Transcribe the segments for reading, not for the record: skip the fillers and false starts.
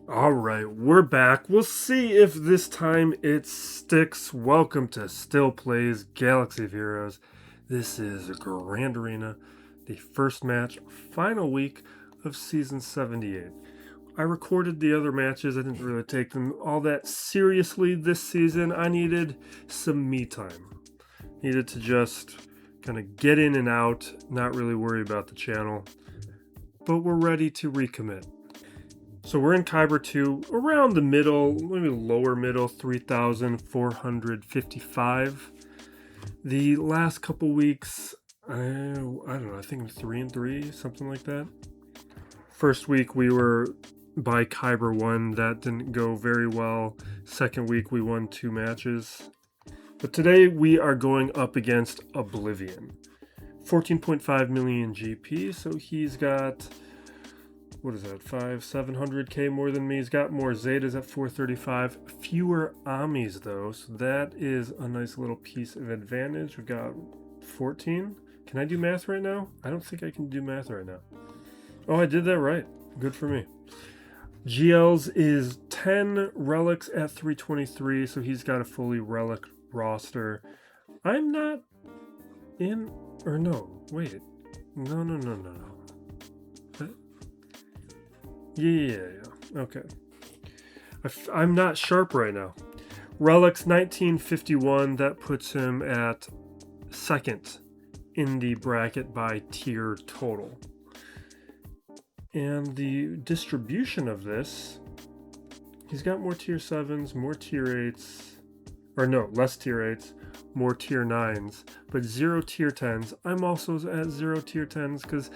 Alright, we're back. We'll see if this time it sticks. Welcome to Still Plays Galaxy of Heroes. This is Grand Arena, the first match, final week of Season 78. I recorded the other matches. I didn't really take them all that seriously this season. I needed some me time. Needed to just kind of get in and out, not really worry about the channel. But we're ready to recommit. So we're in Kyber 2, around the middle, maybe lower middle, 3,455. The last couple weeks, I don't know, I think 3-3, something like that. First week we were by Kyber 1, that didn't go very well. Second week we won 2 matches. But today we are going up against Oblivion. 14.5 million GP, so he's got... what is that, 700k more than me. He's got more Zetas at 435, fewer Amis though, so that is a nice little piece of advantage. We've got 14. Can I do math right now? I don't think I can do math right now. Oh, I did that right. Good for me. GL's is 10, Relics at 323, so he's got a fully Relic roster. I'm not in, or no, wait. No. Yeah. Okay. I'm not sharp right now. Relics 1951, that puts him at second in the bracket by tier total. And the distribution of this, he's got more tier 7s, more tier 8s, or no, less tier 8s, more tier 9s, but 0 tier 10s. I'm also at 0 tier 10s because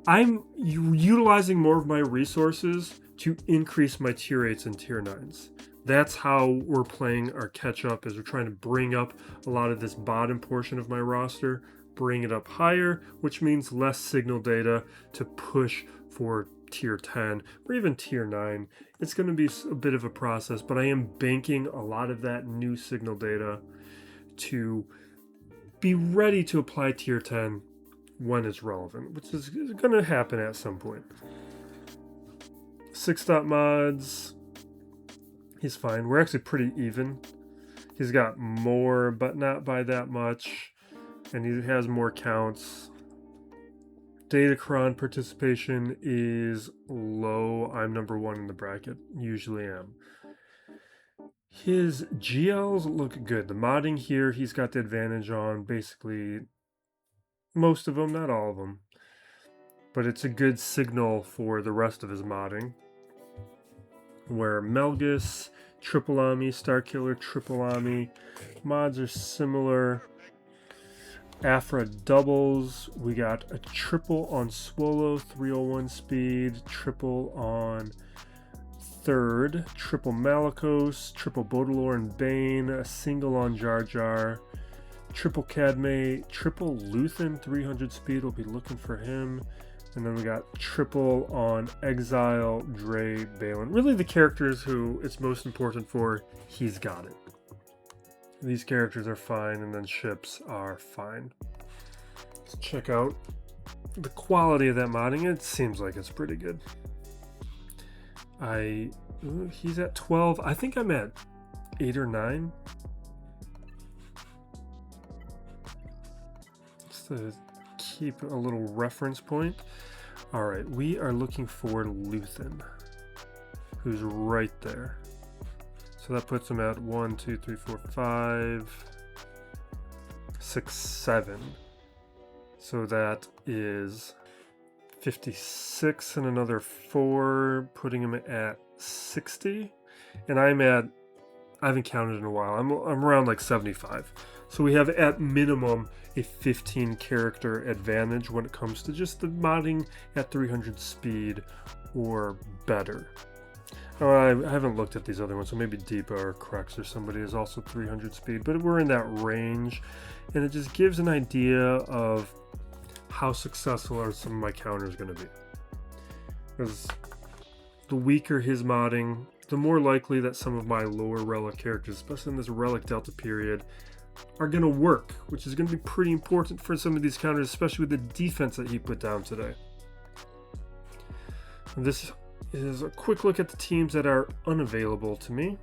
I'm utilizing more of my resources to increase my tier 8s and tier 9s. That's how we're playing our catch-up, is we're trying to bring up a lot of this bottom portion of my roster, bring it up higher, which means less signal data to push for tier 10 or even tier 9. It's going to be a bit of a process, but I am banking a lot of that new signal data to be ready to apply tier 10 when it's relevant, which is going to happen at some point. 6-dot mods, he's fine. We're actually pretty even. He's got more, but not by that much, and he has more counts. Datacron participation is low. I'm number 1 in the bracket, usually am. His GLs look good. The modding here, he's got the advantage on basically most of them, not all of them, but it's a good signal for the rest of his modding. Where Melgus, Triple Ami, Starkiller, Triple Ami, mods are similar. Afra doubles, we got a triple on Swallow, 301 speed, triple on Third, triple Malicos, triple Baudelaire and Bane, a single on Jar Jar, triple Cadme, triple Luthen, 300 speed, we'll be looking for him. And then we got triple on Exile, Dre, Balin. Really the characters who it's most important for, he's got it. These characters are fine, and then ships are fine. Let's check out the quality of that modding. It seems like it's pretty good. He's at 12. I think I'm at 8 or 9. To keep a little reference point. All right, we are looking for Luthen, who's right there. So that puts him at 1, 2, 3, 4, 5, 6, 7. So that is 56 and another 4, putting him at 60. And I haven't counted in a while. I'm around like 75. So we have at minimum a 15 character advantage when it comes to just the modding at 300 speed or better. I haven't looked at these other ones, so maybe Deepa or Crux or somebody is also 300 speed, but we're in that range, and it just gives an idea of how successful are some of my counters going to be. Because the weaker his modding, the more likely that some of my lower relic characters, especially in this relic delta period, are going to work, which is going to be pretty important for some of these counters, especially with the defense that he put down today. And this is a quick look at the teams that are unavailable to me.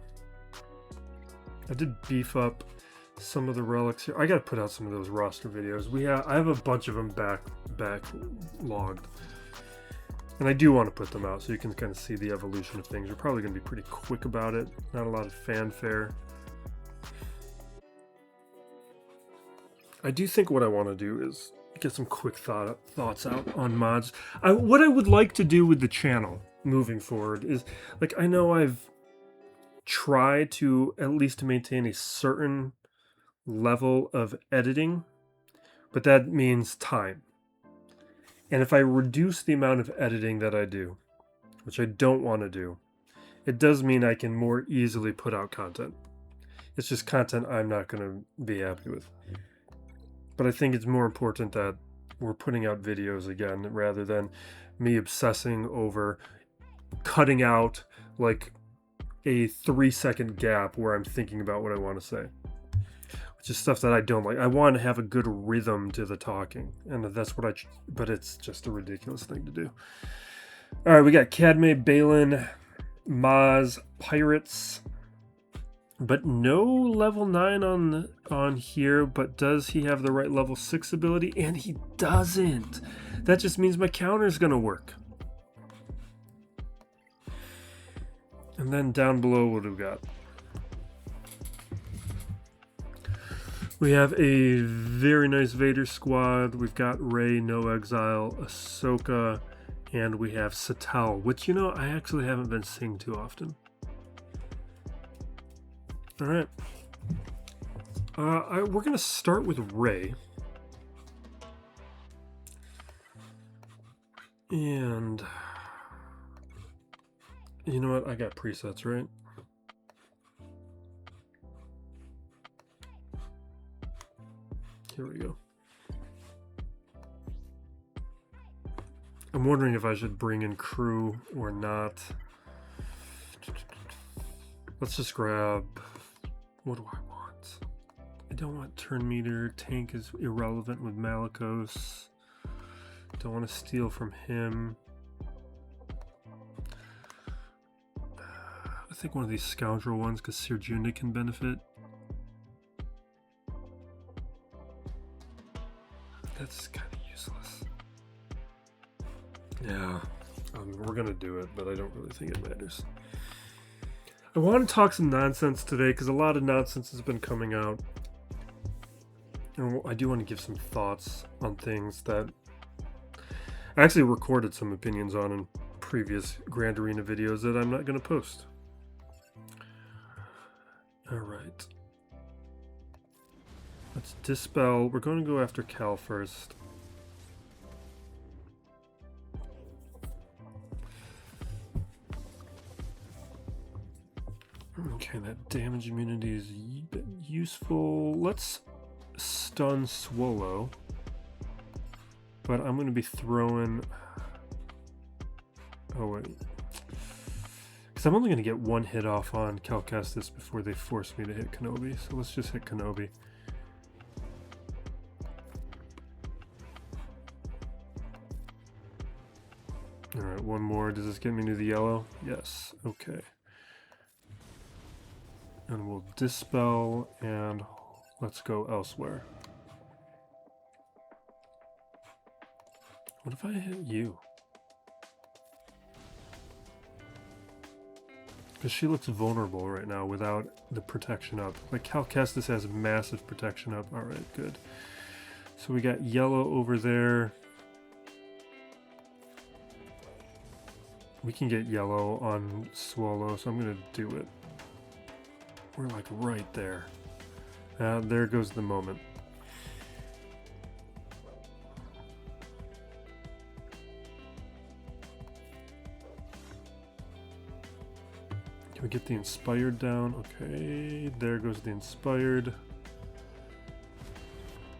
I did beef up some of the relics here. I got to put out some of those roster videos. I have a bunch of them backlogged. And I do want to put them out so you can kind of see the evolution of things. We're probably going to be pretty quick about it. Not a lot of fanfare. I do think what I want to do is get some quick thoughts out on mods. What I would like to do with the channel moving forward is, like, I know I've tried to at least maintain a certain level of editing, but that means time. And if I reduce the amount of editing that I do, which I don't want to do, it does mean I can more easily put out content. It's just content I'm not going to be happy with. But I think it's more important that we're putting out videos again rather than me obsessing over cutting out like a 3-second gap where I'm thinking about what I want to say. Which is stuff that I don't like. I want to have a good rhythm to the talking. And that's what but it's just a ridiculous thing to do. All right, we got Cadme, Balin, Maz, Pirates. But no level 9 on here, but does he have the right level 6 ability? And he doesn't. That just means my counter is going to work. And then down below, what do we got? We have a very nice Vader squad. We've got Rey, No Exile, Ahsoka, and we have Satal, which, you know, I actually haven't been seeing too often. All right. We're going to start with Rey. And you know what? I got presets, right? Here we go. I'm wondering if I should bring in crew or not. Let's just grab... What do I want? I don't want turn meter. Tank is irrelevant with Malicos. Don't want to steal from him. I think one of these scoundrel ones, because Sirjunda can benefit. That's kind of useless. Yeah, we're going to do it, but I don't really think it matters. I want to talk some nonsense today because a lot of nonsense has been coming out. And I do want to give some thoughts on things that I actually recorded some opinions on in previous Grand Arena videos that I'm not going to post. All right. Let's dispel. We're going to go after Cal first. Okay, that damage immunity is useful. Let's stun Swallow. But I'm going to be throwing... Oh, wait. Because I'm only going to get one hit off on Cal Kestis before they force me to hit Kenobi. So let's just hit Kenobi. Alright, one more. Does this get me to the yellow? Yes. Okay. And we'll dispel and let's go elsewhere. What if I hit you? Because she looks vulnerable right now without the protection up. Like Cal Kestis has massive protection up. Alright, good. So we got yellow over there. We can get yellow on Swallow, so I'm going to do it. We're like right there. There goes the moment. Can we get the Inspired down? Okay, there goes the Inspired.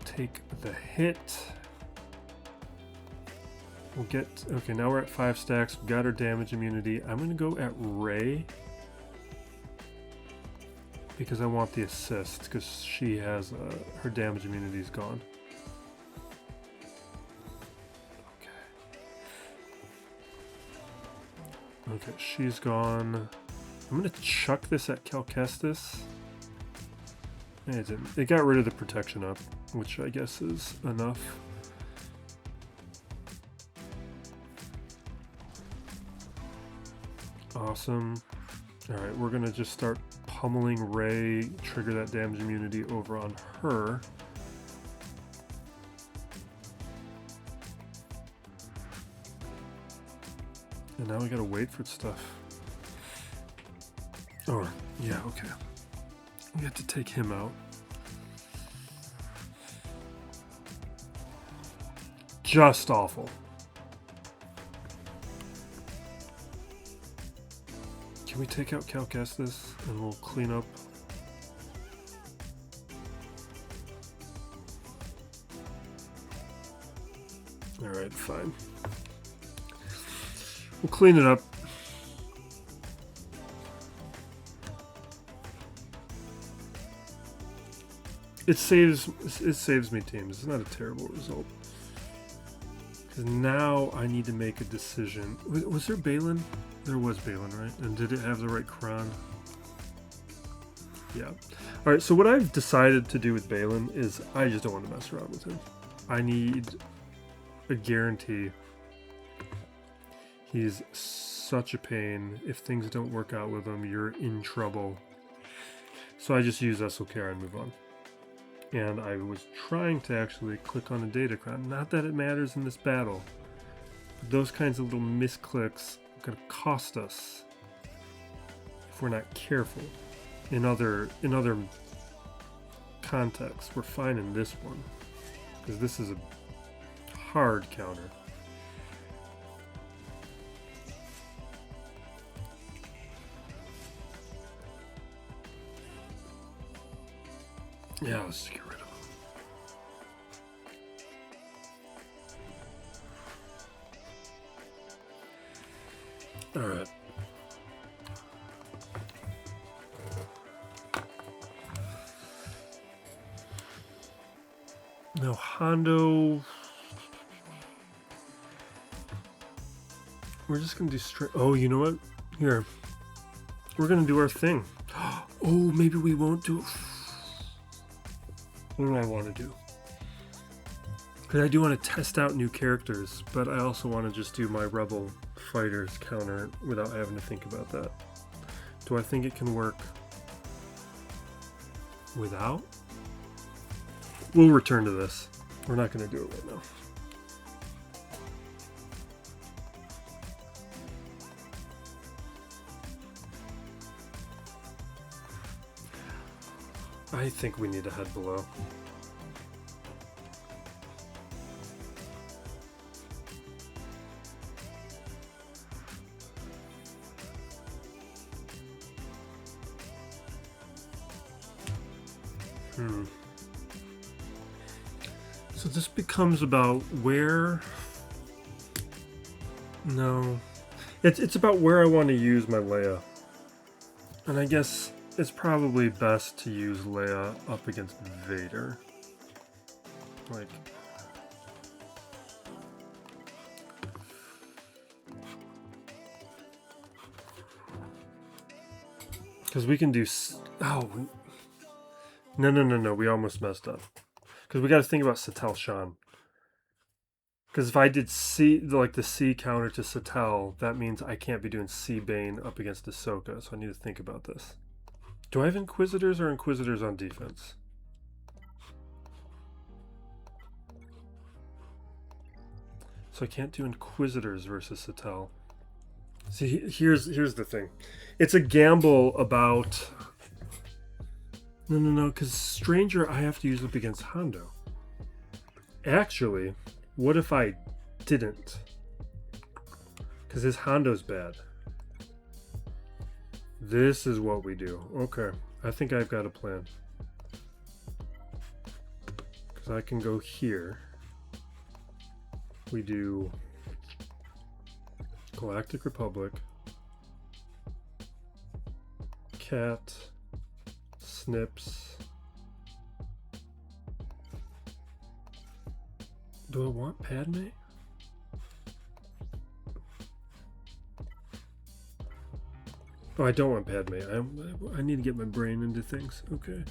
Take the hit. We'll get... Okay, now we're at 5 stacks. We've got our damage immunity. I'm going to go at Rey. Because I want the assist, because she has her damage immunity is gone. Okay. Okay, she's gone. I'm gonna chuck this at Calcestis. It didn't. It got rid of the protection up, which I guess is enough. Awesome. Alright, we're gonna just start pummeling Ray, trigger that damage immunity over on her. And now we gotta wait for stuff. Oh, yeah, okay. We have to take him out. Just awful. Can we take out Calcestis and we'll clean up? Alright, fine. We'll clean it up. It saves me teams. It's not a terrible result. Because now I need to make a decision. Was there Balin? There was Balin, right? And did it have the right Kron? Yeah. Alright, so what I've decided to do with Balin is I just don't want to mess around with him. I need a guarantee. He's such a pain. If things don't work out with him, you're in trouble. So I just use Esselcare and move on. And I was trying to actually click on a Datacron. Not that it matters in this battle. Those kinds of little misclicks are going to cost us if we're not careful. In other contexts, we're fine in this one. Because this is a hard counter. Yeah, let's get rid of him. Alright. Now, Hondo. We're just going to do straight. Oh, you know what? Here. We're going to do our thing. Oh, maybe we won't do it. What do I want to do? Because I do want to test out new characters, but I also want to just do my Rebel Fighters counter without having to think about that. Do I think it can work without? We'll return to this. We're not going to do it right now. I think we need to head below. So this becomes about where... No. It's about where I want to use my Leia. And I guess it's probably best to use Leia up against Vader. Like... Because we can do... Oh! No. We almost messed up. Because we got to think about Satel Shan. Because if I did C, like the C counter to Satel, that means I can't be doing C Bane up against Ahsoka. So I need to think about this. Do I have Inquisitors or Inquisitors on defense? So I can't do Inquisitors versus Satel. See, here's the thing. It's a gamble about... No, because Stranger I have to use up against Hondo. Actually, what if I didn't? Because his Hondo's bad. This is what we do. Okay, I think I've got a plan. Because I can go here. We do Galactic Republic, Cat, Snips. Do I want Padme? Oh, I don't want Padme. I need to get my brain into things. Okay.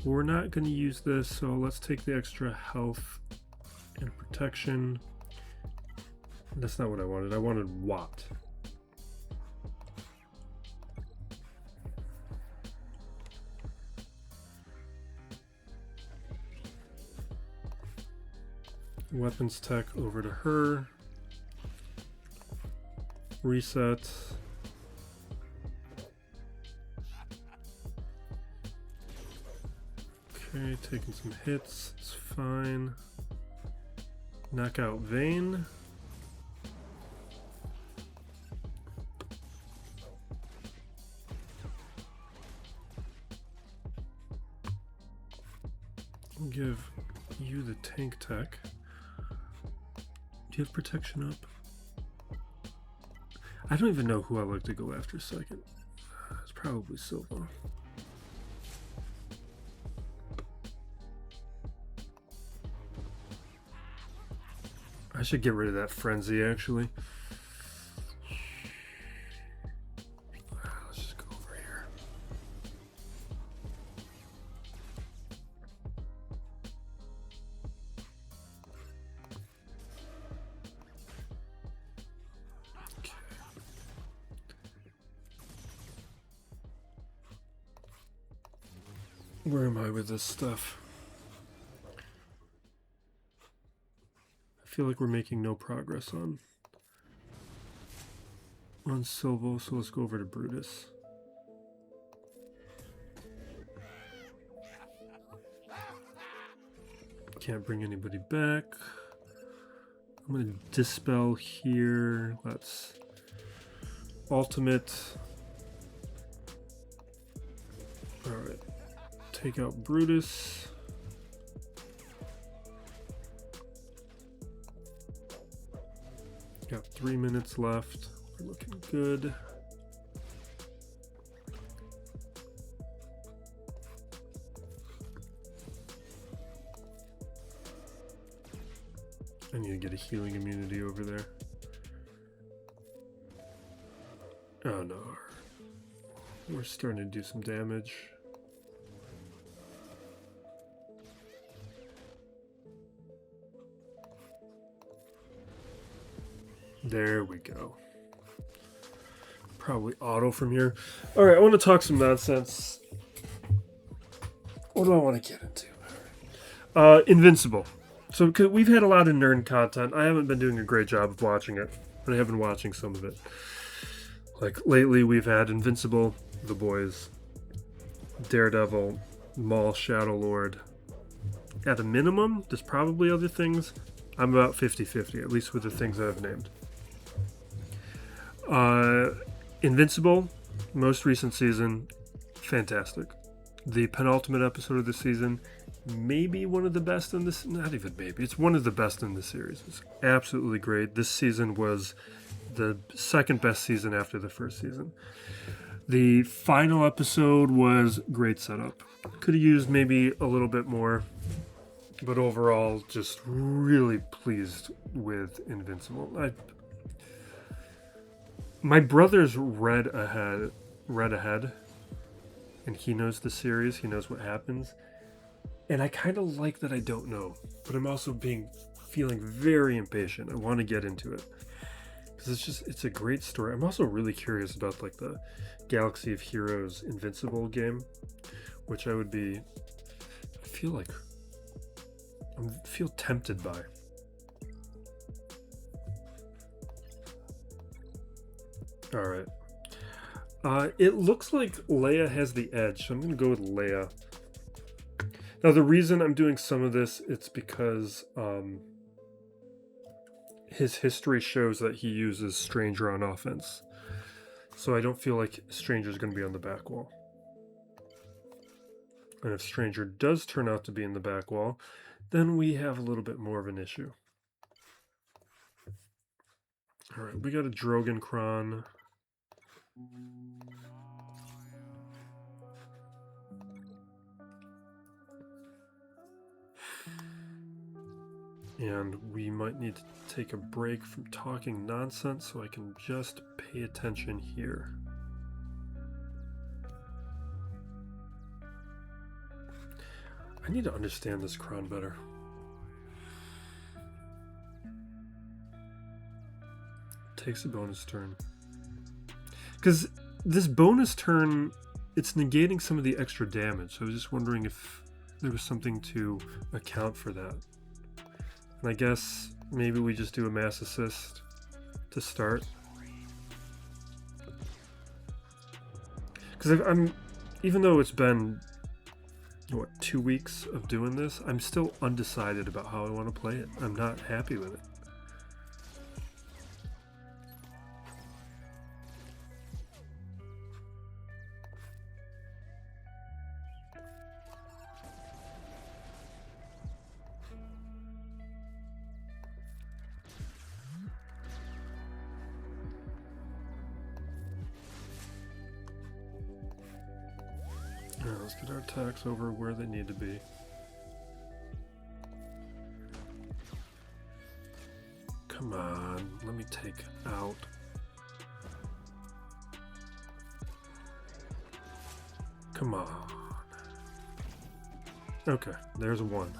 We're not going to use this, so let's take the extra health and protection. That's not what I wanted. I wanted Watt. Weapons tech over to her. Reset. Okay, taking some hits. It's fine. Knock out Vayne. Give you the tank tech. Do you have protection up? I don't even know who I like to go after second. It's probably Silva. I should get rid of that frenzy actually. Let's just go over here. Okay. Where am I with this stuff? I feel like we're making no progress on Silvo, so let's go over to Brutus. Can't bring anybody back. I'm gonna dispel here. Let's ultimate. Alright. Take out Brutus. Got 3 minutes left. We're looking good. I need to get a healing immunity over there. Oh no. We're starting to do some damage. There we go. Probably auto from here. All right, I want to talk some nonsense. What do I want to get into? Invincible. So we've had a lot of nerd content. I haven't been doing a great job of watching it, but I have been watching some of it. Like lately, we've had Invincible, The Boys, Daredevil, Maul, Shadow Lord. At a minimum, there's probably other things. I'm about 50-50, at least with the things that I've named. Invincible, most recent season, fantastic. The penultimate episode of the season, maybe one of the best in this, not even maybe, it's one of the best in the series. It's absolutely great. This season was the second best season after the first season. The final episode was great setup. Could have used maybe a little bit more, but overall, just really pleased with Invincible. My brother's read ahead, and he knows the series. He knows what happens, and I kind of like that I don't know, but I'm also feeling very impatient. I want to get into it because it's a great story. I'm also really curious about like the Galaxy of Heroes Invincible game, which I feel tempted by. All right. It looks like Leia has the edge, so I'm going to go with Leia. Now, the reason I'm doing some of this, it's because his history shows that he uses Stranger on offense. So I don't feel like Stranger's going to be on the back wall. And if Stranger does turn out to be in the back wall, then we have a little bit more of an issue. All right, we got a Drogon Kron. And we might need to take a break from talking nonsense so I can just pay attention here. I need to understand this Kron better. Takes a bonus turn. Because this bonus turn, it's negating some of the extra damage. So I was just wondering if there was something to account for that. And I guess maybe we just do a mass assist to start. Because I'm, even though it's been, what, 2 weeks of doing this, I'm still undecided about how I want to play it. I'm not happy with it. Alright, let's get our attacks over where they need to be. Come on, let me take out. Come on. Okay, there's one.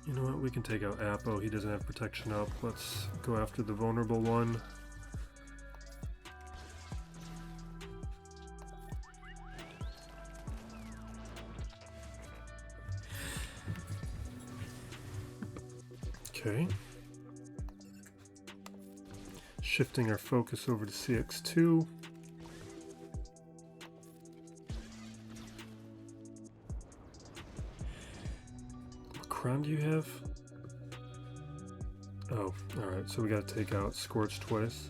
You know what, we can take out Apo, he doesn't have protection up. Let's go after the vulnerable one. Okay. Shifting our focus over to CX2. What crown do you have? Oh, alright, so we gotta take out Scorch twice.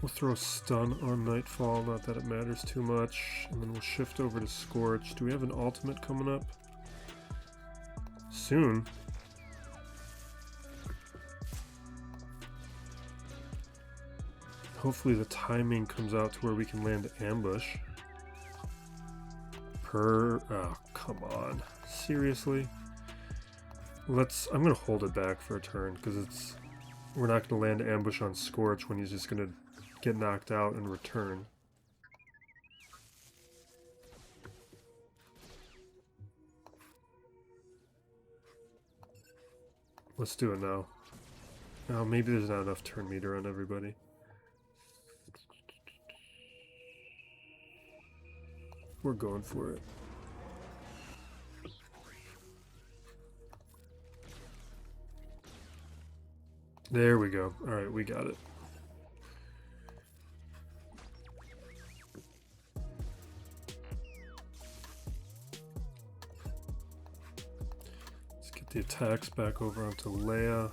We'll throw Stun on Nightfall, not that it matters too much. And then we'll shift over to Scorch. Do we have an ultimate coming up? Soon. Hopefully the timing comes out to where we can land ambush. Oh, come on. Seriously? I'm gonna hold it back for a turn, because we're not gonna land ambush on Scorch when he's just gonna get knocked out and return. Let's do it now. Oh, maybe there's not enough turn meter on everybody. We're going for it. There we go. Alright, we got it. The attacks back over onto Leia.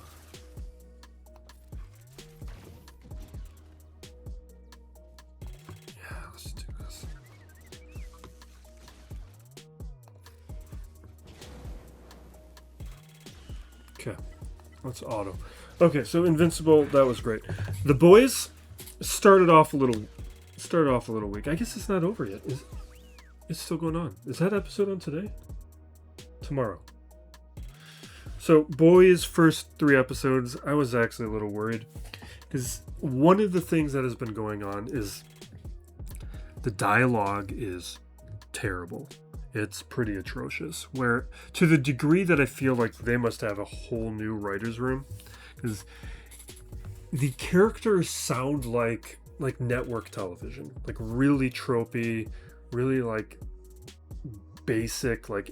Yeah, let's do this. Okay, let's auto. Okay, so Invincible, that was great. The boys started off a little weak. I guess it's not over yet. It's still going on. Is that episode on today? Tomorrow. So, boys' first 3 episodes, I was actually a little worried. Because one of the things that has been going on is the dialogue is terrible. It's pretty atrocious. Where, to the degree that I feel like they must have a whole new writer's room. Because the characters sound like network television. Like, really tropey, really, like, basic, like,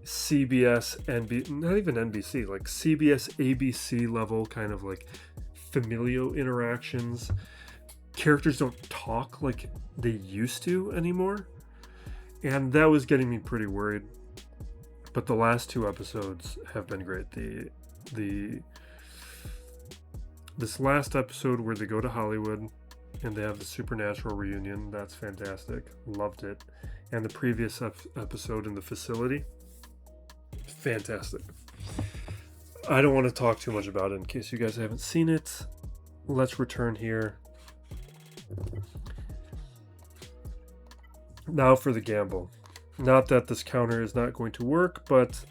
CBS, not even NBC, like CBS, ABC level kind of like familial interactions. Characters don't talk like they used to anymore. And that was getting me pretty worried. But the last 2 episodes have been great. This last episode where they go to Hollywood and they have the supernatural reunion, that's fantastic. Loved it. And the previous episode in the facility, fantastic. I don't want to talk too much about it in case you guys haven't seen it. let's return here. Now for the gamble. Not that this counter is not going to work, but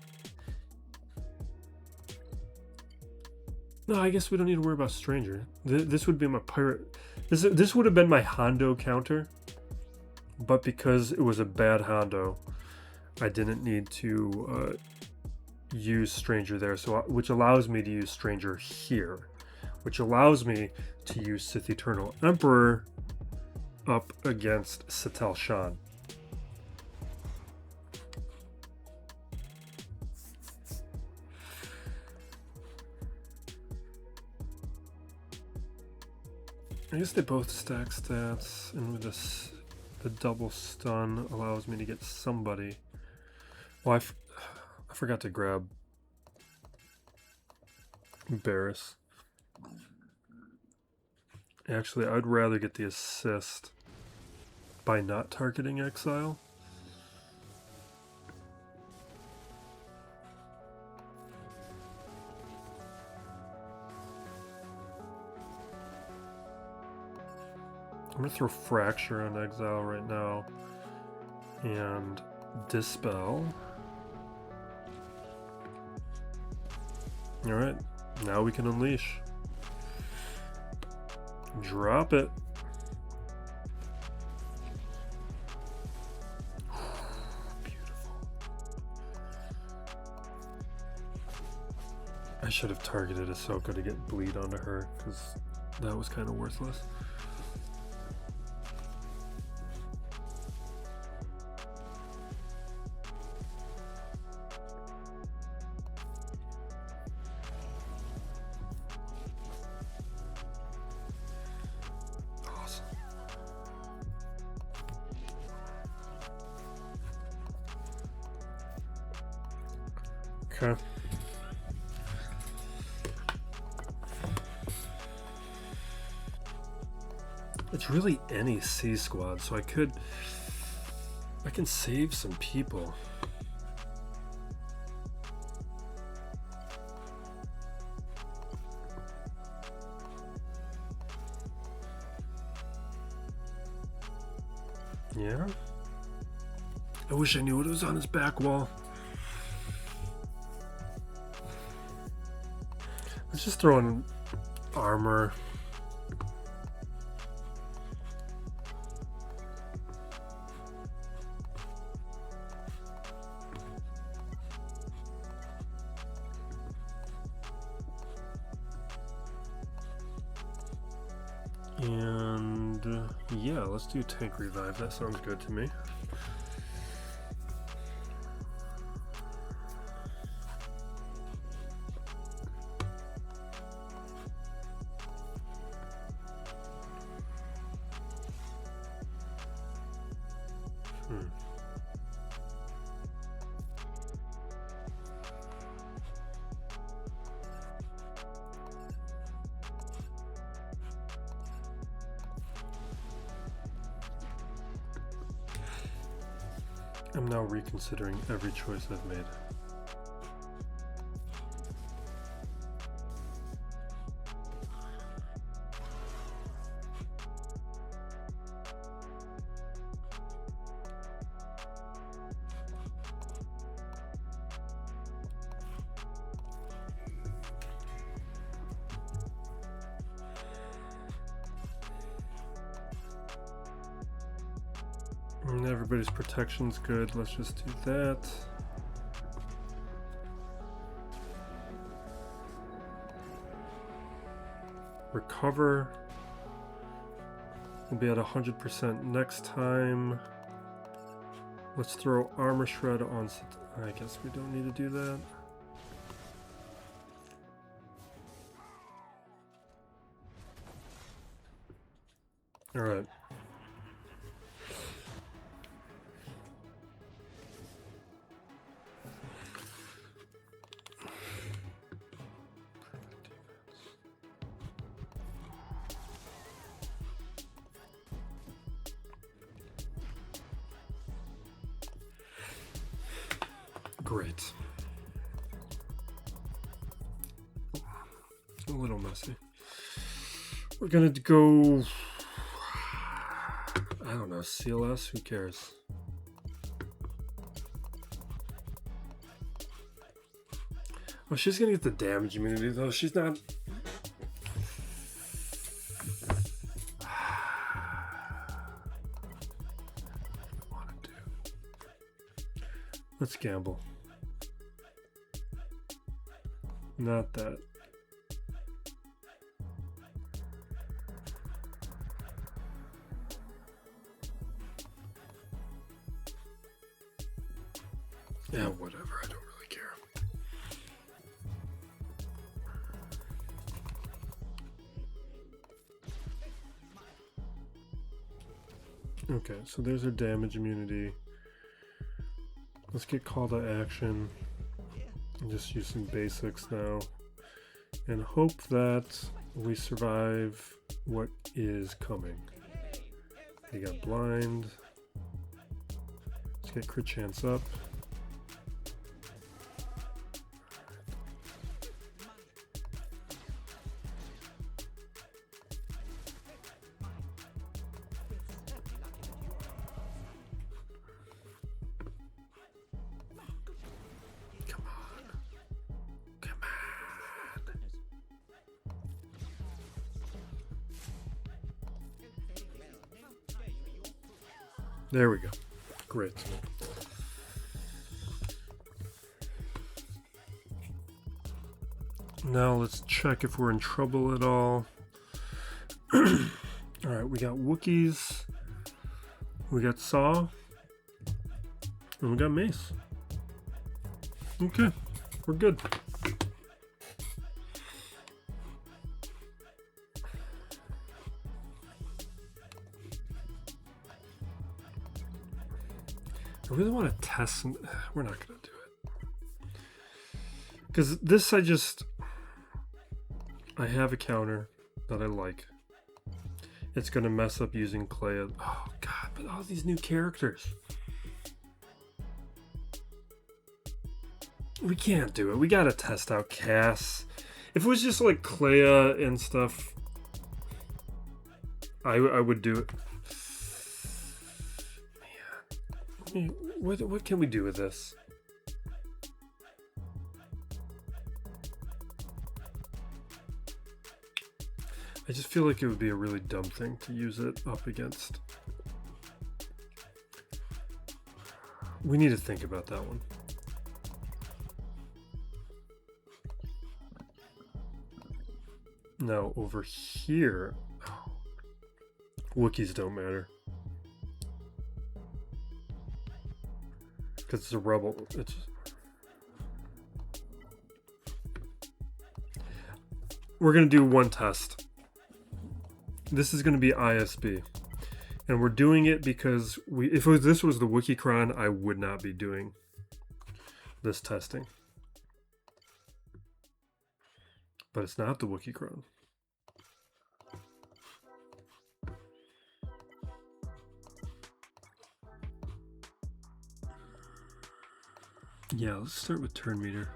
no, I guess we don't need to worry about Stranger. This would be my pirate. This would have been my Hondo counter, but because it was a bad Hondo, I didn't need to use Stranger there. So, which allows me to use Stranger here, which allows me to use Sith Eternal Emperor up against Satel Shan. I guess they both stack stats, and with this, the double stun allows me to get somebody. Well, I forgot to grab Barris. Actually, I'd rather get the assist by not targeting Exile. I'm gonna throw Fracture on Exile right now and Dispel. Alright, now we can Unleash. Drop it. Beautiful. I should have targeted Ahsoka to get bleed onto her, because that was kind of worthless. Okay. It's really any C squad, so I can save some people. Yeah. I wish I knew what was on his back wall. Let's just throw in armor. And yeah, let's do tank revive. That sounds good to me. I'm now reconsidering every choice I've made. And everybody's protection's good. Let's just do that. Recover. We'll be at 100% next time. Let's throw Armor Shred on. I guess we don't need to do that. All right. Great. A little messy. We're gonna go, I don't know, CLS, who cares? Oh, she's gonna get the damage immunity though. She's not. Let's gamble. Not that. Yeah, whatever. I don't really care. Okay, so there's our damage immunity. Let's get call to action and just use some basics now and hope that we survive what is coming. We got blind. Let's get crit chance up. There we go. Great. Now let's check if we're in trouble at all. Alright, we got Wookiees. We got Saw. And we got Mace. Okay, we're good. I really want to test some. We're not going to do it. Because this, I have a counter that I like. It's going to mess up using Clea. Oh, God, but all these new characters. We can't do it. We got to test out Cass. If it was just like Clea and stuff, I would do it. What can we do with this? I just feel like it would be a really dumb thing to use it up against. We need to think about that one. Now over here, Wookiees don't matter. Because it's a rebel. We're going to do one test. This is going to be ISB. And we're doing it because if this was the WikiCron, I would not be doing this testing. But it's not the WikiCron. Yeah, let's start with turn meter.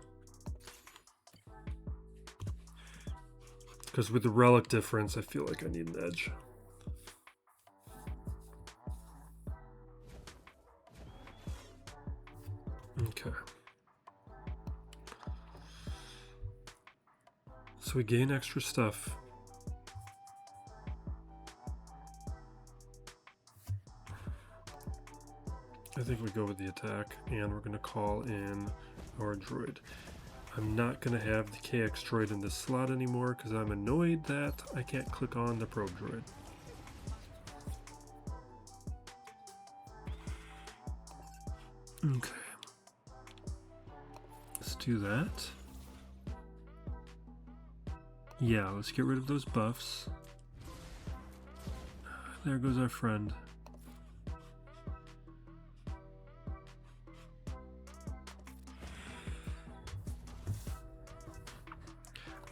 Because with the relic difference, I feel like I need an edge. Okay. So we gain extra stuff. I think we go with the attack, and we're going to call in our droid. I'm not going to have the KX droid in this slot anymore because I'm annoyed that I can't click on the probe droid. Okay. Let's do that. Yeah, let's get rid of those buffs. There goes our friend.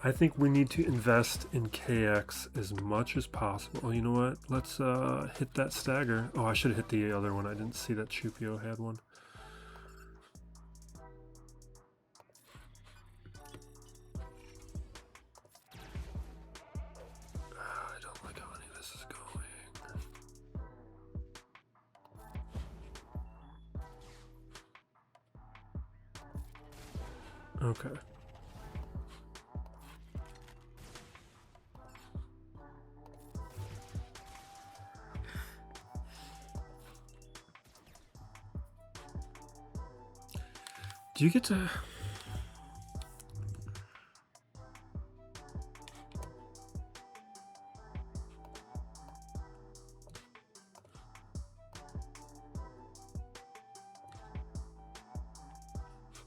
I think we need to invest in KX as much as possible. Oh, you know what? Let's hit that stagger. Oh, I should have hit the other one. I didn't see that Chupio had one. I Okay. Do you get to...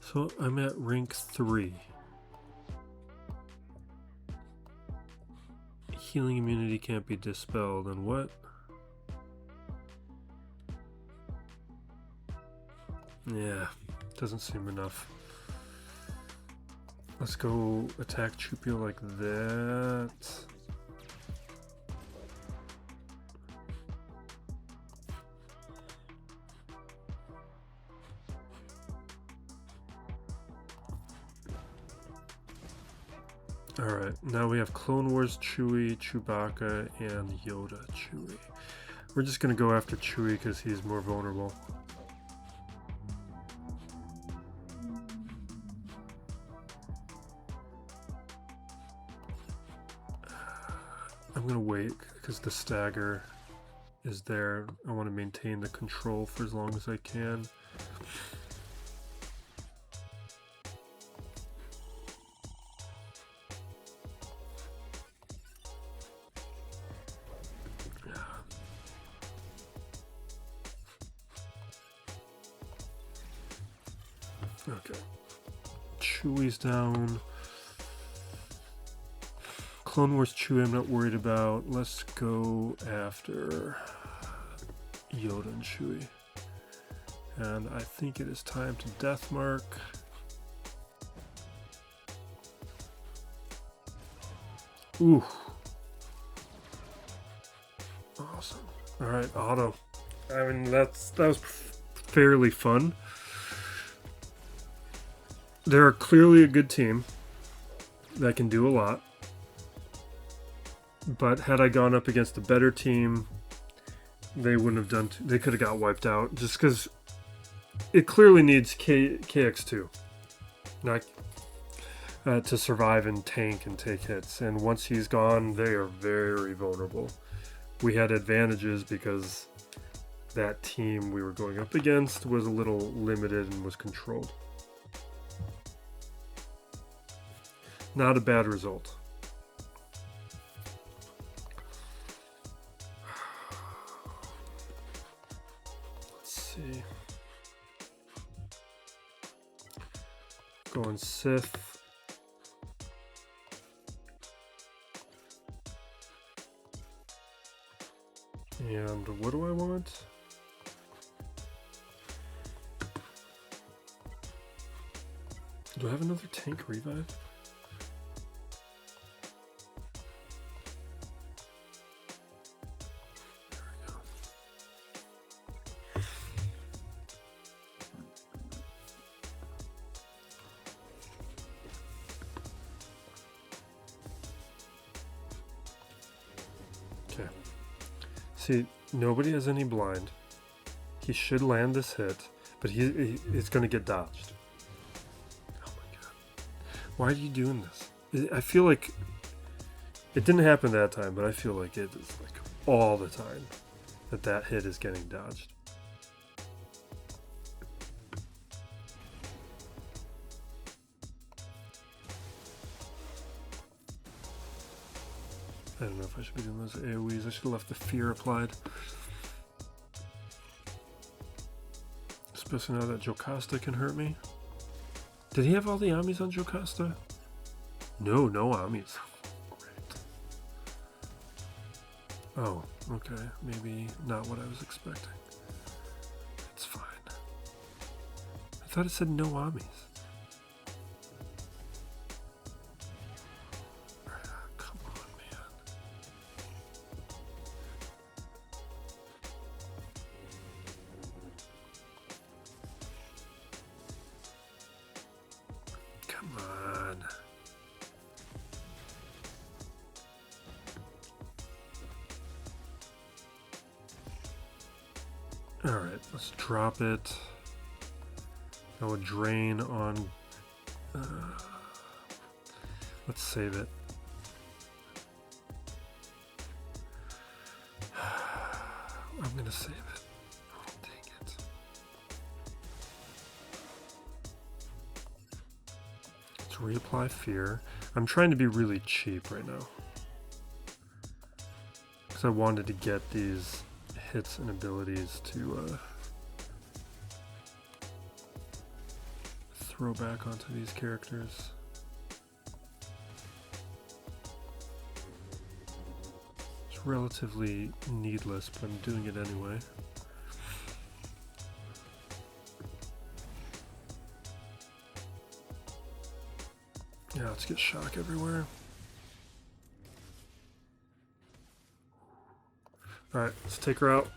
So I'm at rank 3. Healing immunity can't be dispelled, and what? Yeah, doesn't seem enough. Let's go attack Chupio like that. Alright, now we have Clone Wars Chewie, Chewbacca, and Yoda Chewie. We're just gonna go after Chewie because he's more vulnerable. I'm gonna wait because the stagger is there. I want to maintain the control for as long as I can. Okay. Chewie's down. Clone Wars Chewie I'm not worried about. Let's go after Yoda and Chewie. And I think it is time to death mark. Ooh. Awesome. Alright, auto. I mean, that was fairly fun. They're clearly a good team that can do a lot. But had I gone up against a better team, they wouldn't have done. They could have got wiped out just because it clearly needs KX2, not to survive and tank and take hits. And once he's gone, they are very vulnerable. We had advantages because that team we were going up against was a little limited and was controlled. Not a bad result. Let's see. Going Sith. And what do I want? Do I have another tank revive? Okay. See, nobody has any blind. He should land this hit, but it's going to get dodged. Oh my god. Why are you doing this? I feel like it didn't happen that time, but I feel like it is like all the time that hit is getting dodged. I don't know if I should be doing those AoEs. I should have left the fear applied. Especially now that Jocasta can hurt me. Did he have all the Amis on Jocasta? No Amis. Great. Oh, okay. Maybe not what I was expecting. It's fine. I thought it said no Amis. Alright, let's drop it. I will drain on Let's save it. I'm gonna save it. Oh, dang it. Let's reapply fear. I'm trying to be really cheap right now, because I wanted to get these hits and abilities to throw back onto these characters. It's relatively needless, but I'm doing it anyway. Yeah, let's get shock everywhere. Alright, let's take her out.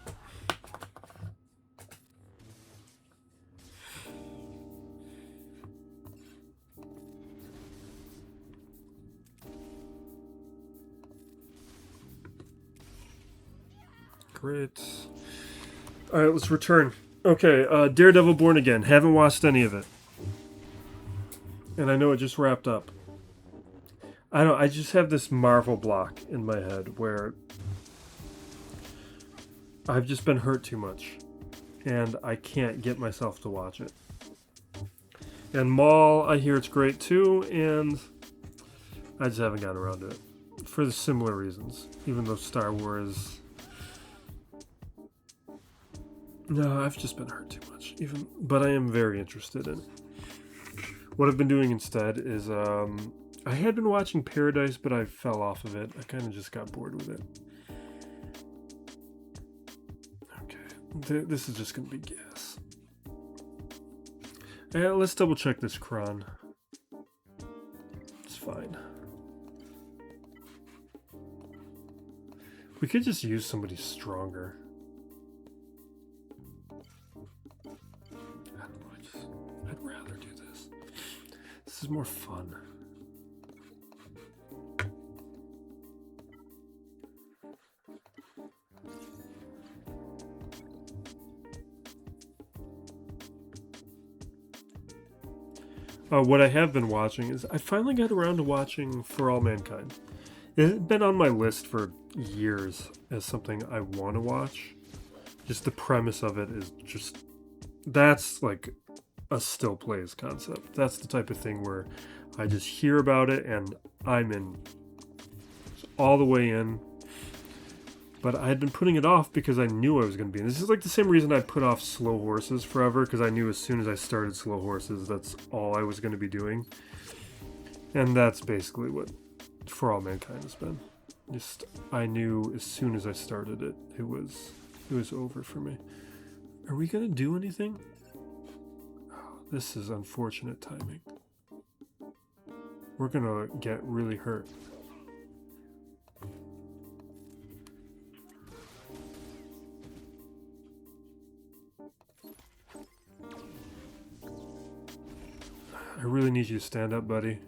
Great. Alright, let's return. Okay, Daredevil Born Again. Haven't watched any of it. And I know it just wrapped up. I just have this Marvel block in my head where I've just been hurt too much. And I can't get myself to watch it. And Maul, I hear it's great too, and I just haven't gotten around to it. For the similar reasons. Even though Star Wars... No, I've just been hurt too much. But I am very interested in it. What I've been doing instead is, I had been watching Paradise, but I fell off of it. I kind of just got bored with it. Okay, this is just going to be gas. Yeah, let's double check this cron. It's fine. We could just use somebody stronger. I don't know, I'd rather do this. This is more fun. What I have been watching is I finally got around to watching For All Mankind. It had been on my list for years as something I want to watch. Just the premise of it is just... That's like a still plays concept. That's the type of thing where I just hear about it and I'm in all the way in. But I had been putting it off because I knew I was going to be in. This is like the same reason I put off Slow Horses forever, because I knew as soon as I started Slow Horses, that's all I was going to be doing. And that's basically what For All Mankind has been. Just, I knew as soon as I started it, it was over for me. Are we going to do anything? Oh, this is unfortunate timing. We're going to get really hurt. I really need you to stand up, buddy.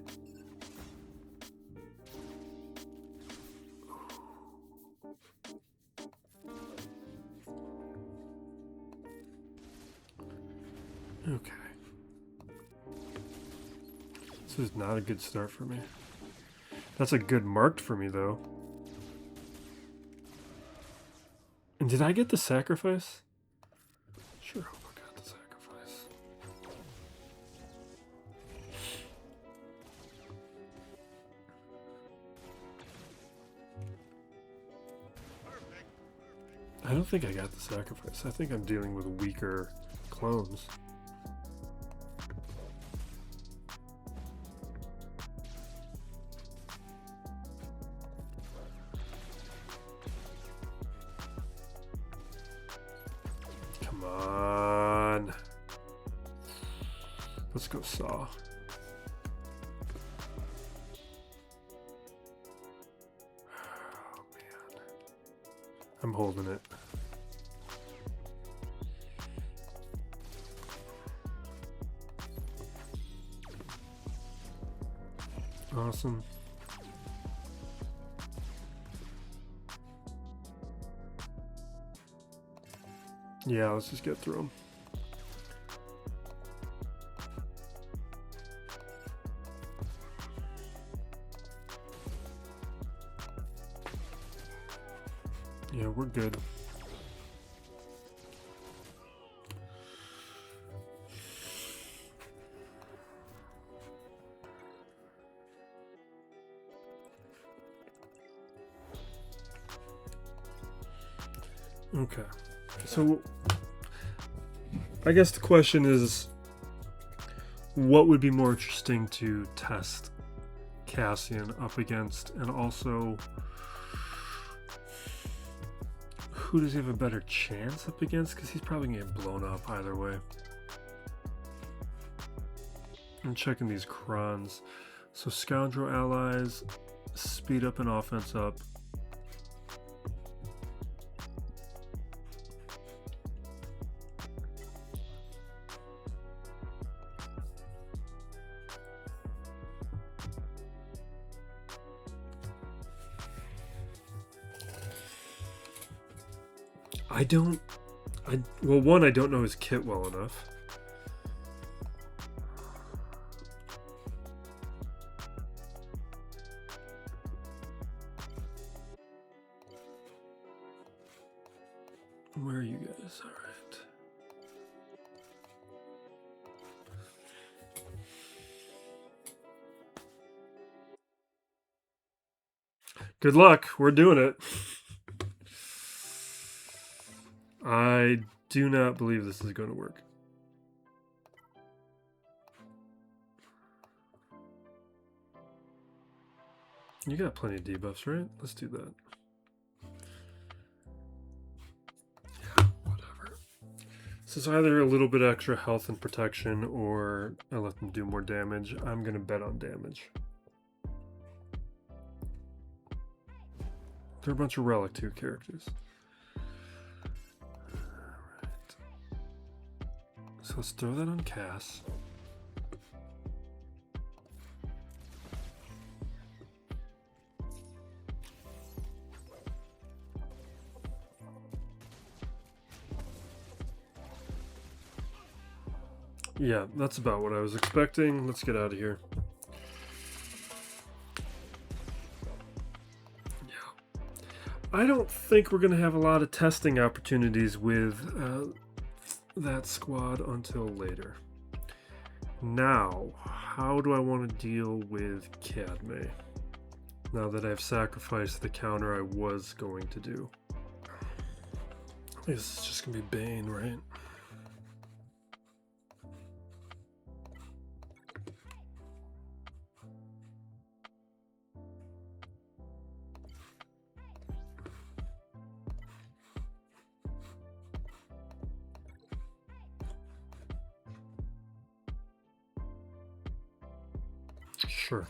Okay. This is not a good start for me. That's a good marked for me, though. And did I get the sacrifice? Sure hope I got the sacrifice. I don't think I got the sacrifice. I think I'm dealing with weaker clones. Come on. Let's go Saw. Oh, man. I'm holding it. Awesome. Yeah, let's just get through them. we're good. Okay, so I guess the question is, what would be more interesting to test Cassian up against, and also who does he have a better chance up against? Because he's probably gonna get blown up either way. I'm checking these crons. So Scoundrel allies, speed up and offense up. Well, one, I don't know his kit well enough. Where are you guys? All right. Good luck. We're doing it. I do not believe this is going to work. You got plenty of debuffs, right? Let's do that. Yeah, whatever. This is either a little bit extra health and protection, or I let them do more damage. I'm going to bet on damage. They're a bunch of Relic 2 characters. Alright. So let's throw that on Cass. Yeah, that's about what I was expecting. Let's get out of here. Yeah. I don't think we're going to have a lot of testing opportunities with that squad until later. Now, how do I want to deal with Cadme? Now that I've sacrificed the counter I was going to do. I think this is just going to be Bane, right? Sure.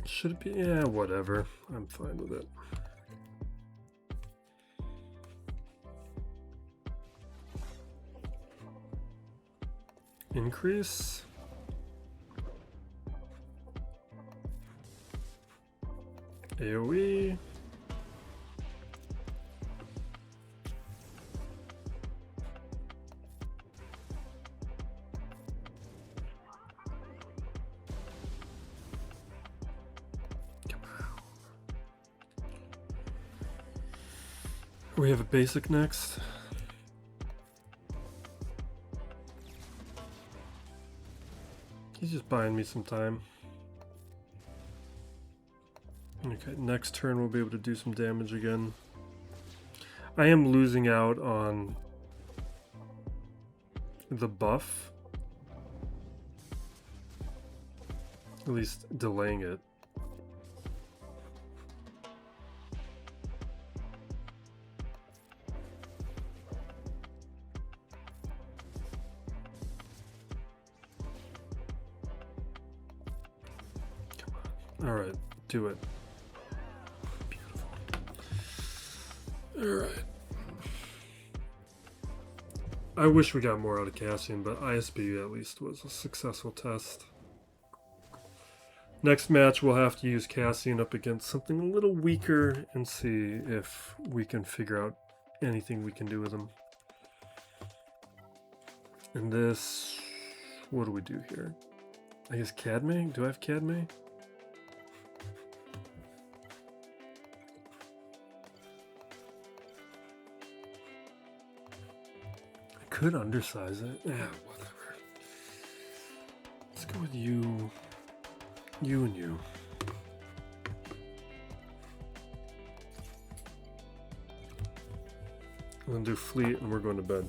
Should it be? Yeah, whatever. I'm fine with it. Increase. AoE. We have a basic next. He's just buying me some time. Okay, next turn we'll be able to do some damage again. I am losing out on the buff. At least delaying it. All right, do it. Beautiful. All right. I wish we got more out of Cassian, but ISB at least was a successful test. Next match, we'll have to use Cassian up against something a little weaker and see if we can figure out anything we can do with him. And this, what do we do here? I guess Cadme? Do I have Cadme? could undersize it. Yeah, whatever. Let's go with you. You and you. I'm gonna do fleet and we're going to bed.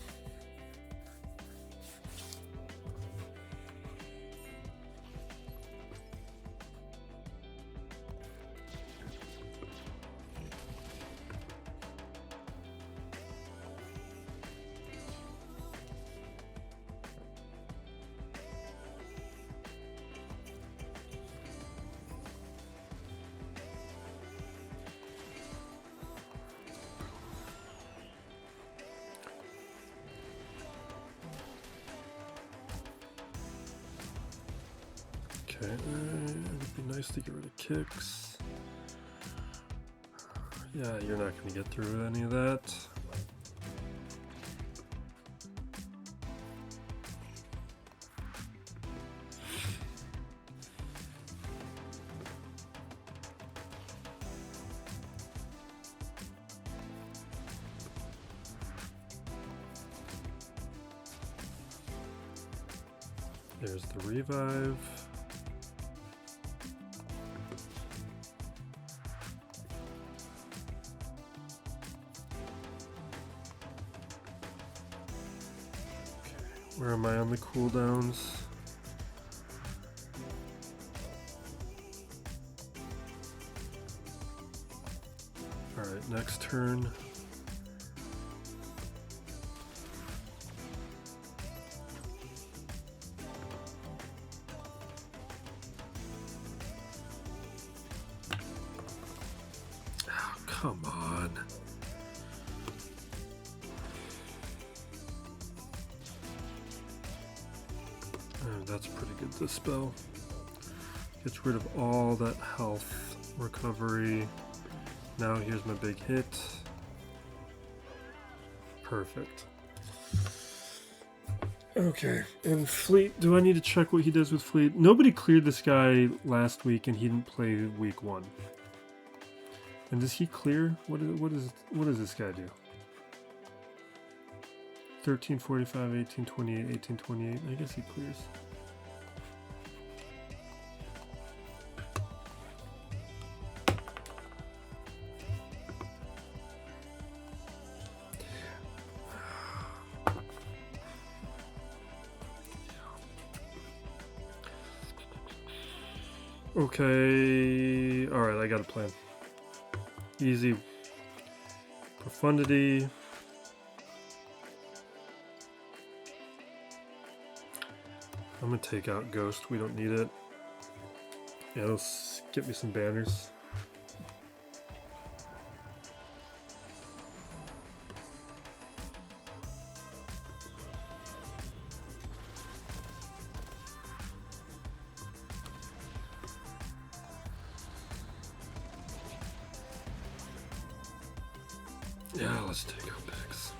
Okay, it would be nice to get rid of kicks. Yeah, you're not going to get through any of that. There's the revive. Where am I on the cooldowns? Alright, next turn. Oh, come on. That's pretty good, this spell. Gets rid of all that health recovery. Now here's my big hit. Perfect. Okay, and Fleet, do I need to check what he does with Fleet? Nobody cleared this guy last week and he didn't play week 1. And does he clear? What does this guy do? 1345, 1828, 1828. I guess he clears. Okay, alright, I got a plan. Easy. Profundity. I'm gonna take out Ghost, we don't need it. Yeah, let's get me some banners. Yeah, let's take out picks.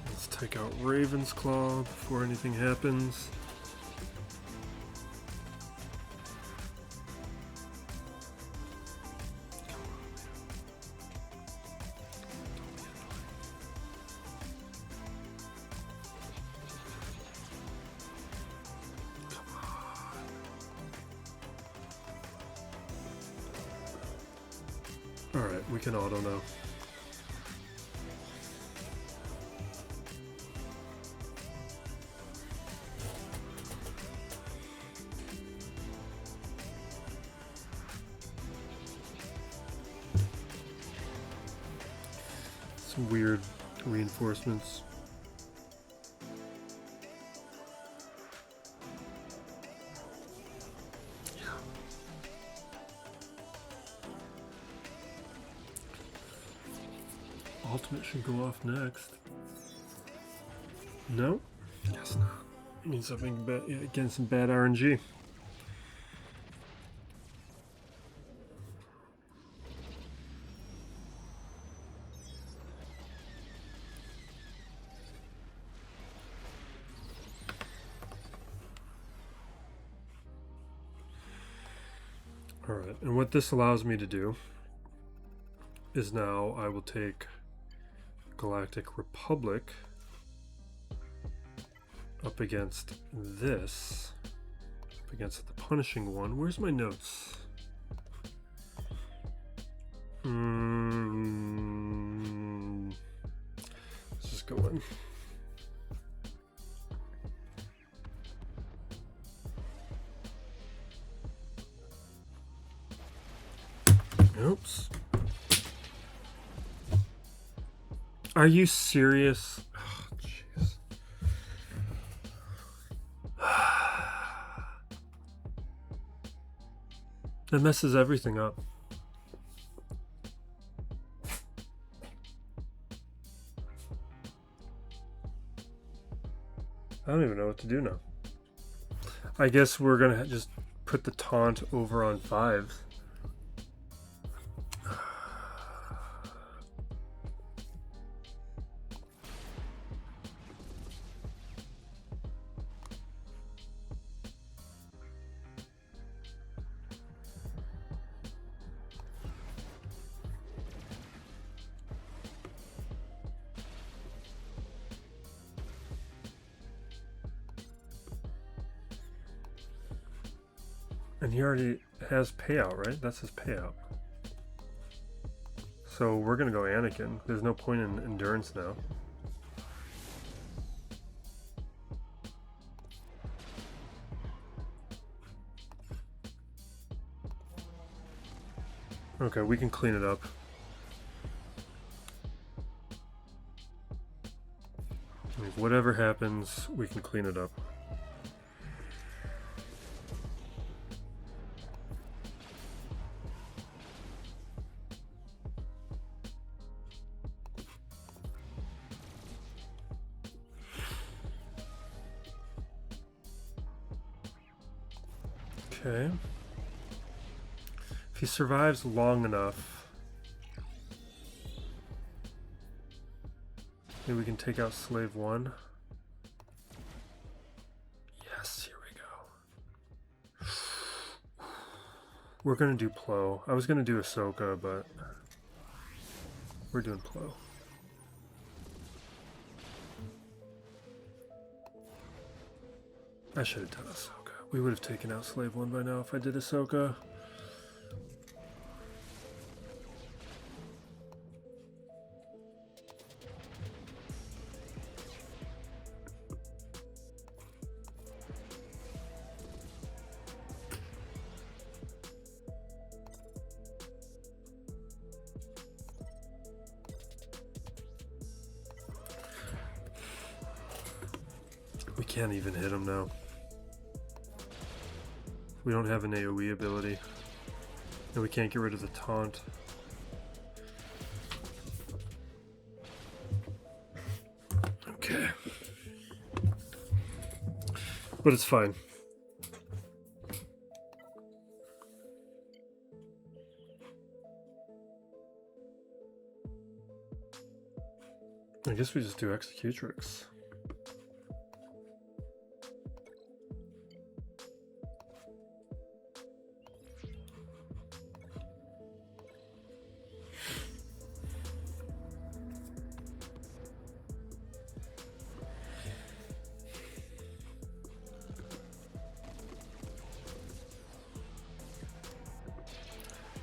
Let's take out Raven's Claw before anything happens. Alright, we can auto now. Some weird reinforcements. Ultimate should go off next. No? Yes, not. Means something bad, yeah, again, some bad RNG. Alright, and what this allows me to do is now I will take Galactic Republic up against this, up against the punishing one. Where's my notes? Let's just go in. Oops. Are you serious? Oh, jeez. That messes everything up. I don't even know what to do now. I guess we're gonna just put the taunt over on 5. And he already has payout, right? That's his payout. So we're gonna go Anakin. There's no point in endurance now. Okay, we can clean it up. Like, whatever happens, we can clean it up. Okay. If he survives long enough, maybe we can take out Slave 1. Yes, here we go. We're gonna do Plo. I was gonna do Ahsoka, but we're doing Plo. I should have done Ahsoka. We would have taken out Slave 1 by now if I did Ahsoka. We can't even hit him now. We don't have an AoE ability. And we can't get rid of the taunt. Okay. But it's fine. I guess we just do Executrix.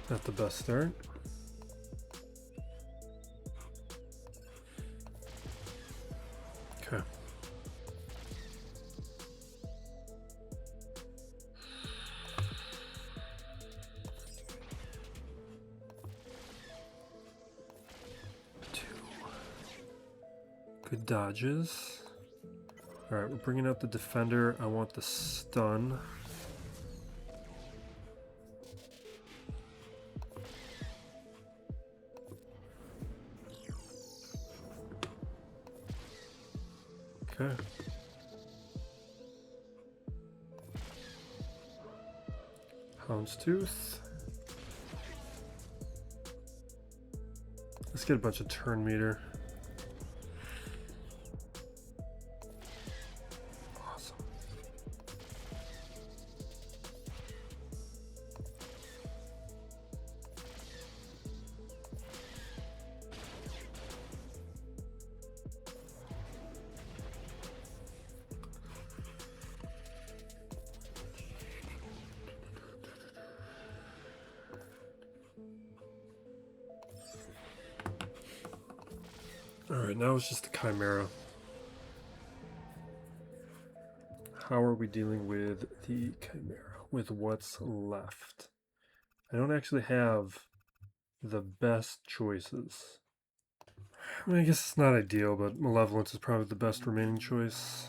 Not the best start. Okay. Good dodges. Alright, we're bringing out the defender. I want the stun. Okay. Houndstooth. Let's get a bunch of turn meter. Awesome. Alright, now it's just the Chimera. How are we dealing with the Chimera? With what's left? I don't actually have the best choices. I mean, I guess it's not ideal, but Malevolence is probably the best remaining choice.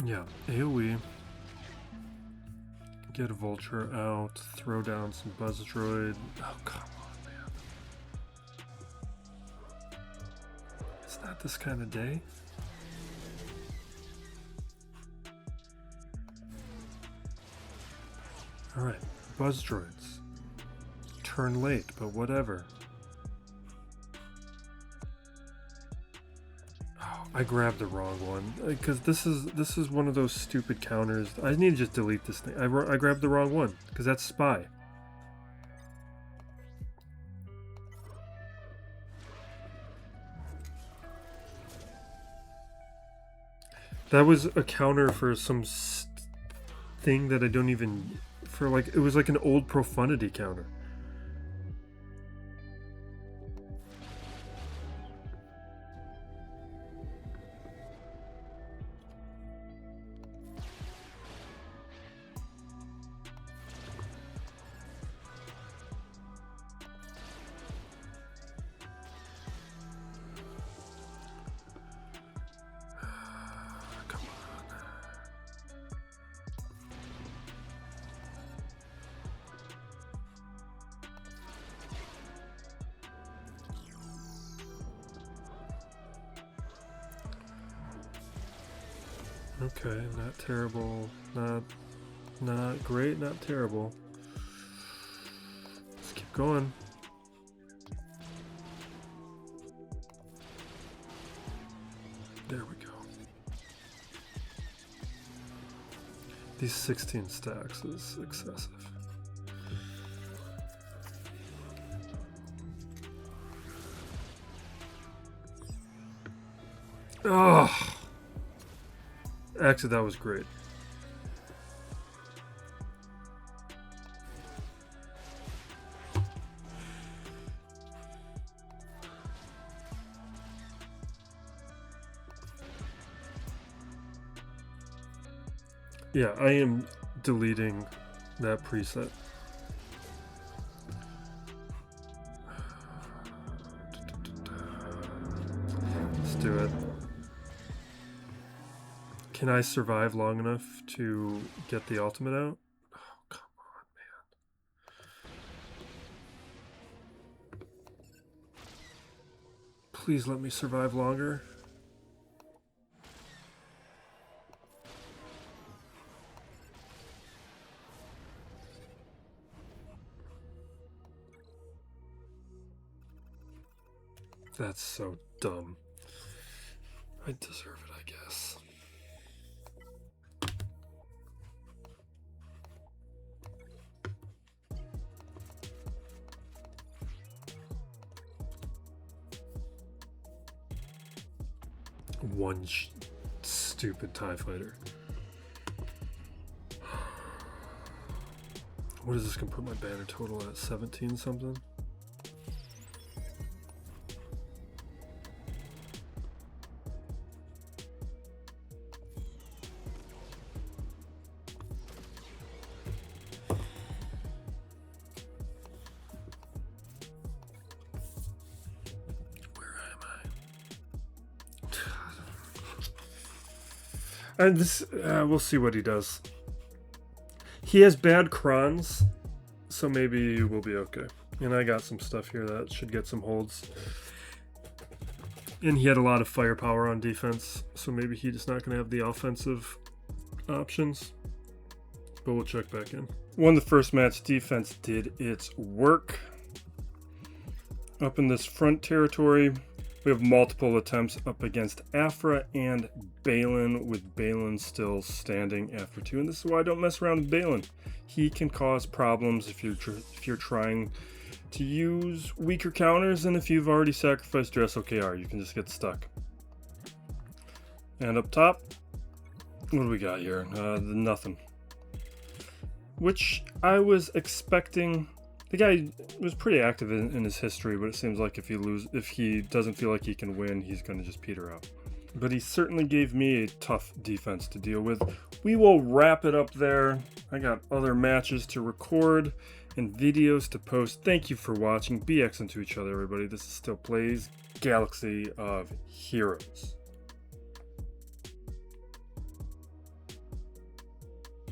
Yeah, AoE. Get a Vulture out, throw down some Buzz Droid. Oh, come on, man. It's not this kind of day. Alright, Buzz Droids. Turn late, but whatever. I grabbed the wrong one because this is one of those stupid counters. I need to just delete this thing. I grabbed the wrong one because that's spy. That was a counter for some thing that I don't even it was like an old profundity counter. Okay, not terrible, not great, not terrible. Let's keep going. There we go. These 16 stacks is excessive. Ugh. Actually, that was great. Yeah, I am deleting that preset. Let's do it. Can I survive long enough to get the ultimate out? Oh, come on, man. Please let me survive longer. That's so dumb. I deserve it, I guess. One stupid TIE fighter. What is this gonna put my banner total at? 17 something? And this, we'll see what he does. He has bad crons, so maybe we'll be okay. And I got some stuff here that should get some holds. And he had a lot of firepower on defense, so maybe he's just not going to have the offensive options. But we'll check back in. Won the first match. Defense did its work. Up in this front territory, We have multiple attempts up against Afra and Balin, with Balin still standing after 2. And this is why I don't mess around with Balin. He can cause problems if you're trying to use weaker counters, and if you've already sacrificed your SOKR, you can just get stuck. And up top, what do we got here? Nothing. Which I was expecting. The guy was pretty active in his history, but it seems like if he doesn't feel like he can win, he's going to just peter out. But he certainly gave me a tough defense to deal with. We will wrap it up there. I got other matches to record and videos to post. Thank you for watching. Be excellent to each other, everybody. This is Still Plays Galaxy of Heroes.